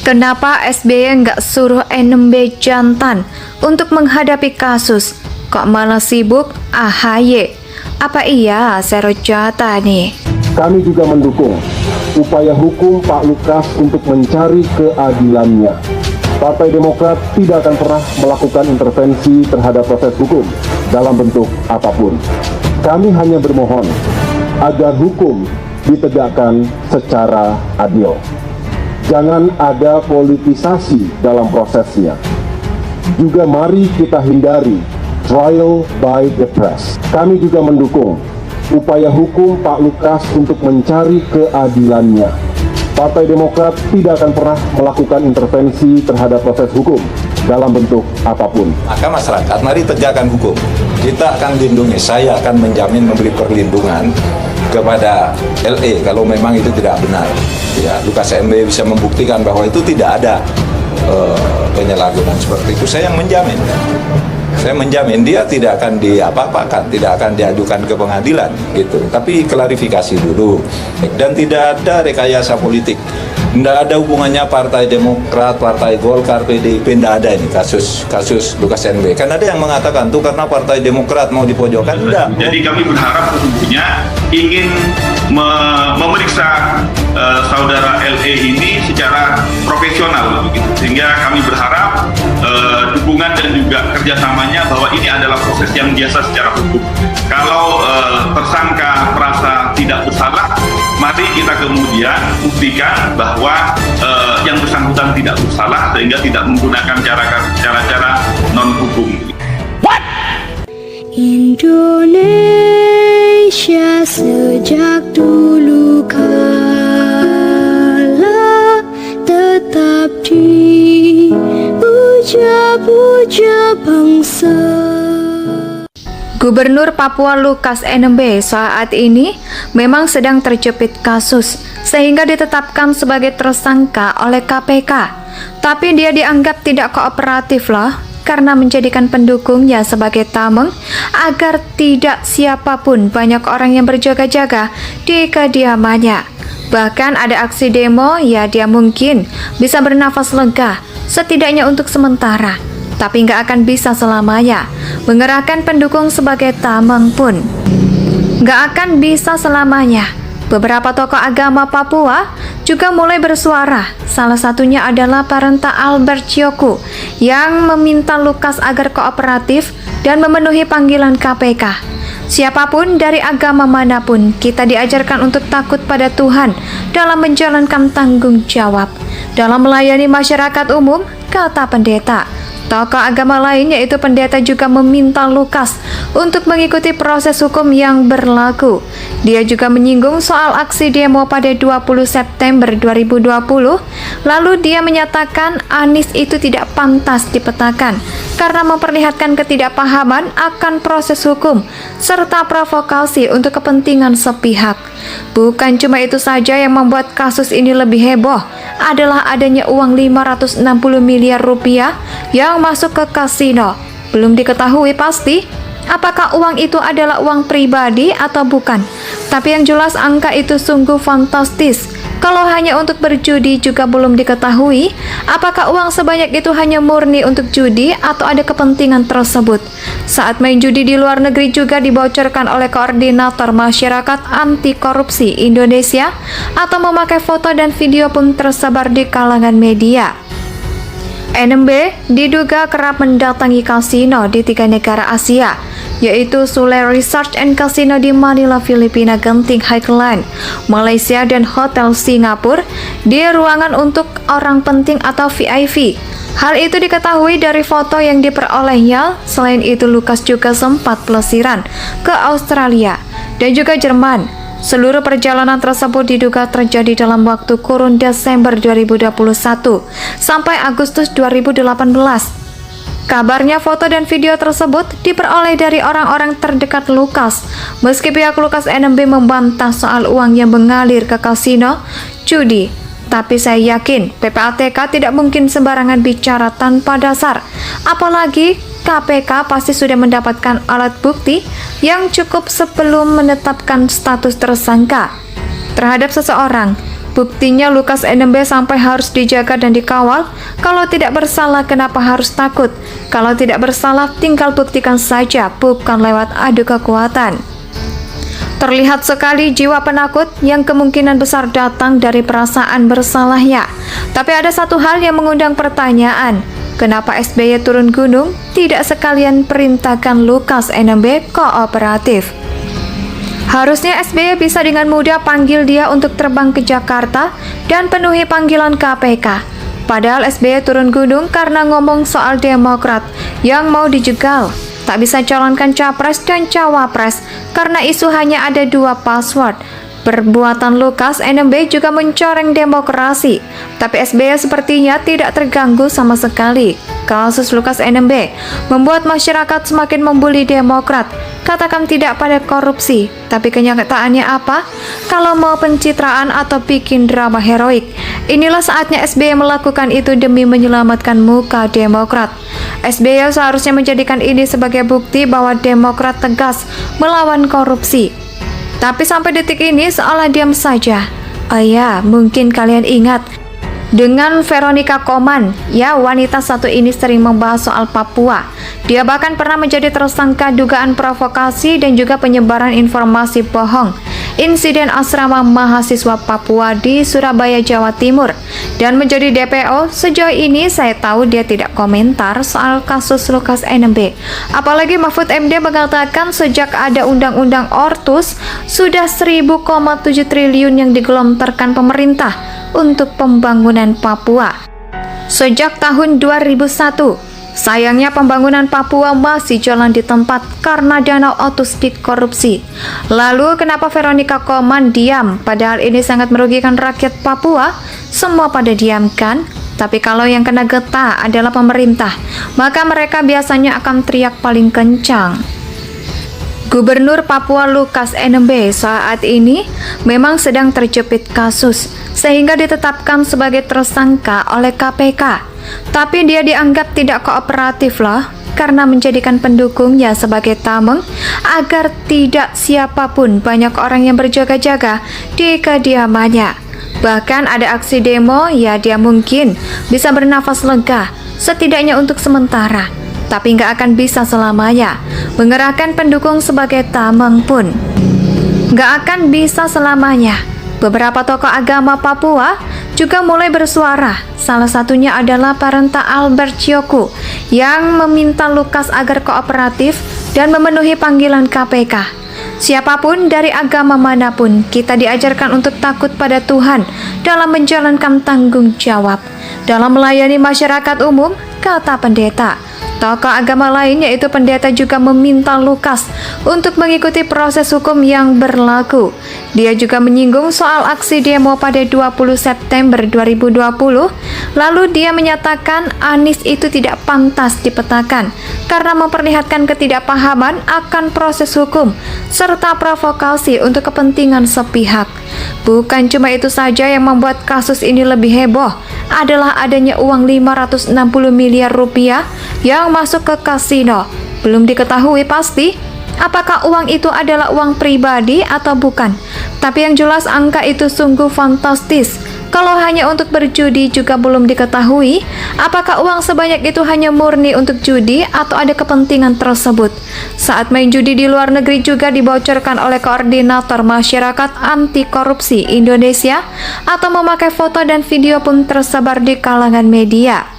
Kenapa SBY nggak suruh NMB jantan untuk menghadapi kasus? Kok malah sibuk AHY? Apa iya Serojata nih? Kami juga mendukung upaya hukum Pak Lukas untuk mencari keadilannya. Partai Demokrat tidak akan pernah melakukan intervensi terhadap proses hukum dalam bentuk apapun. Kami hanya bermohon agar hukum ditegakkan secara adil. Jangan ada politisasi dalam prosesnya. Juga mari kita hindari trial by the press. Kami juga mendukung upaya hukum Pak Lukas untuk mencari keadilannya. Partai Demokrat tidak akan pernah melakukan intervensi terhadap proses hukum dalam bentuk apapun. Maka masyarakat, mari tegakkan hukum. Kita akan lindungi, saya akan menjamin memberi perlindungan kepada LE kalau memang itu tidak benar. Ya, Lukas NMB bisa membuktikan bahwa itu tidak ada penyalahgunaan seperti itu. Saya yang menjamin. Saya menjamin dia tidak akan diapa-apakan, tidak akan diajukan ke pengadilan gitu. Tapi klarifikasi dulu. Dan tidak ada rekayasa politik. Tidak ada hubungannya Partai Demokrat, Partai Golkar, PDIP, tidak ada ini kasus Lukas NMB. Kan ada yang mengatakan tuh karena Partai Demokrat mau dipojokkan, tidak. Jadi kami berharap sesungguhnya ingin memeriksa saudara LE ini secara profesional begitu. Sehingga kami berharap dukungan dan juga kerjasamanya bahwa ini adalah proses yang biasa secara hukum. Kalau tersangka merasa tidak bersalah, mari kita kemudian buktikan bahwa yang bersangkutan tidak bersalah sehingga tidak menggunakan cara-cara non hukum. Indonesia sejak dulu kala tetap dipuja-puja bangsa. Gubernur Papua Lukas NMB saat ini memang sedang terjepit kasus sehingga ditetapkan sebagai tersangka oleh KPK. Tapi dia dianggap tidak kooperatif loh karena menjadikan pendukungnya sebagai tameng agar tidak siapapun banyak orang yang berjaga-jaga di kediamannya. Bahkan ada aksi demo, ya dia mungkin bisa bernafas lega setidaknya untuk sementara. Tapi nggak akan bisa selamanya. Mengerahkan pendukung sebagai tameng pun nggak akan bisa selamanya. Beberapa tokoh agama Papua juga mulai bersuara. Salah satunya adalah Parenta Albert Cioku yang meminta Lukas agar kooperatif dan memenuhi panggilan KPK. Siapapun dari agama manapun, kita diajarkan untuk takut pada Tuhan dalam menjalankan tanggung jawab. Dalam melayani masyarakat umum, kata pendeta. Tokoh agama lain yaitu pendeta juga meminta Lukas untuk mengikuti proses hukum yang berlaku. Dia juga menyinggung soal aksi demo pada 20 September 2020. Lalu dia menyatakan Anies itu tidak pantas dipetakan karena memperlihatkan ketidakpahaman akan proses hukum serta provokasi untuk kepentingan sepihak. Bukan cuma itu saja yang membuat kasus ini lebih heboh, adalah adanya uang 560 miliar rupiah yang masuk ke kasino. Belum diketahui pasti apakah uang itu adalah uang pribadi atau bukan. Tapi yang jelas angka itu sungguh fantastis. Kalau hanya untuk berjudi juga belum diketahui apakah uang sebanyak itu hanya murni untuk judi atau ada kepentingan tersebut. Saat main judi di luar negeri juga dibocorkan oleh Koordinator Masyarakat Anti Korupsi Indonesia atau memakai foto dan video pun tersebar di kalangan media. NMB diduga kerap mendatangi kasino di 3 negara Asia, yaitu Sule Resort and Casino di Manila, Filipina, Genting Highland, Malaysia, dan Hotel Singapura di ruangan untuk orang penting atau VIP. Hal itu diketahui dari foto yang diperolehnya. Selain itu, Lukas juga sempat pelesiran ke Australia dan juga Jerman. Seluruh perjalanan tersebut diduga terjadi dalam waktu kurun Desember 2021 sampai Agustus 2018. Kabarnya foto dan video tersebut diperoleh dari orang-orang terdekat Lukas. Meski pihak Lukas NMB membantah soal uang yang mengalir ke kasino judi, tapi saya yakin PPATK tidak mungkin sembarangan bicara tanpa dasar. Apalagi KPK pasti sudah mendapatkan alat bukti yang cukup sebelum menetapkan status tersangka terhadap seseorang. Buktinya Lukas NMB sampai harus dijaga dan dikawal. Kalau tidak bersalah kenapa harus takut? Kalau tidak bersalah tinggal buktikan saja, bukan lewat adu kekuatan. Terlihat sekali jiwa penakut yang kemungkinan besar datang dari perasaan bersalahnya. Tapi ada satu hal yang mengundang pertanyaan. Kenapa SBY turun gunung tidak sekalian perintahkan Lukas NMB kooperatif? Harusnya SBY bisa dengan mudah panggil dia untuk terbang ke Jakarta dan penuhi panggilan KPK. Padahal SBY turun gunung karena ngomong soal Demokrat yang mau dijegal. Tak bisa calonkan capres dan cawapres karena isu hanya ada 2 password. Perbuatan Lukas NMB juga mencoreng demokrasi, tapi SBY sepertinya tidak terganggu sama sekali. Kasus Lukas NMB membuat masyarakat semakin membuli Demokrat, katakan tidak pada korupsi, tapi kenyataannya apa? Kalau mau pencitraan atau bikin drama heroik, inilah saatnya SBY melakukan itu demi menyelamatkan muka Demokrat. SBY seharusnya menjadikan ini sebagai bukti bahwa Demokrat tegas melawan korupsi. Tapi sampai detik ini seolah diam saja. Oh ya, mungkin kalian ingat dengan Veronica Koman, ya wanita satu ini sering membahas soal Papua. Dia bahkan pernah menjadi tersangka dugaan provokasi dan juga penyebaran informasi bohong insiden asrama mahasiswa Papua di Surabaya, Jawa Timur, dan menjadi DPO. Sejauh ini saya tahu dia tidak komentar soal kasus Lukas NMB. Apalagi Mahfud MD mengatakan sejak ada Undang-Undang Ortus sudah 1.000,7 triliun yang digelontorkan pemerintah untuk pembangunan Papua sejak tahun 2001. Sayangnya pembangunan Papua masih jalan di tempat karena dana Ortus dikorupsi. Lalu kenapa Veronica Koman diam? Padahal ini sangat merugikan rakyat Papua. Semua pada diam kan? Tapi kalau yang kena getah adalah pemerintah, maka mereka biasanya akan teriak paling kencang. Gubernur Papua Lukas NMB saat ini memang sedang terjepit kasus sehingga ditetapkan sebagai tersangka oleh KPK. Tapi dia dianggap tidak kooperatif loh karena menjadikan pendukungnya sebagai tameng agar tidak siapapun banyak orang yang berjaga-jaga di kediamannya. Bahkan ada aksi demo, ya dia mungkin bisa bernafas lega setidaknya untuk sementara. Tapi nggak akan bisa selamanya. Mengerahkan pendukung sebagai tameng pun nggak akan bisa selamanya. Beberapa tokoh agama Papua juga mulai bersuara. Salah satunya adalah Parenta Albert Cioku yang meminta Lukas agar kooperatif dan memenuhi panggilan KPK. Siapapun dari agama manapun, kita diajarkan untuk takut pada Tuhan dalam menjalankan tanggung jawab dalam melayani masyarakat umum, kata pendeta. Tokoh agama lain yaitu pendeta juga meminta Lukas untuk mengikuti proses hukum yang berlaku. Dia juga menyinggung soal aksi demo pada 20 September 2020. Lalu dia menyatakan Anies itu tidak pantas dipetakan karena memperlihatkan ketidakpahaman akan proses hukum serta provokasi untuk kepentingan sepihak. Bukan cuma itu saja yang membuat kasus ini lebih heboh, adalah adanya uang 560 miliar rupiah yang masuk ke kasino. Belum diketahui pasti apakah uang itu adalah uang pribadi atau bukan. Tapi yang jelas angka itu sungguh fantastis. Kalau hanya untuk berjudi juga belum diketahui apakah uang sebanyak itu hanya murni untuk judi atau ada kepentingan tersebut. Saat main judi di luar negeri juga dibocorkan oleh Koordinator Masyarakat Anti Korupsi Indonesia atau memakai foto dan video pun tersebar di kalangan media.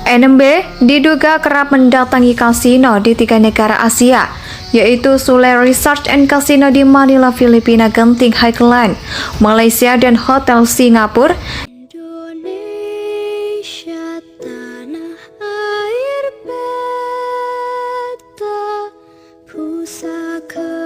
NMB diduga kerap mendatangi kasino di 3 negara Asia, yaitu Sule Resort and Casino di Manila, Filipina, Genting Highland, Malaysia, dan Hotel Singapura. Indonesia tanah air beta pusaka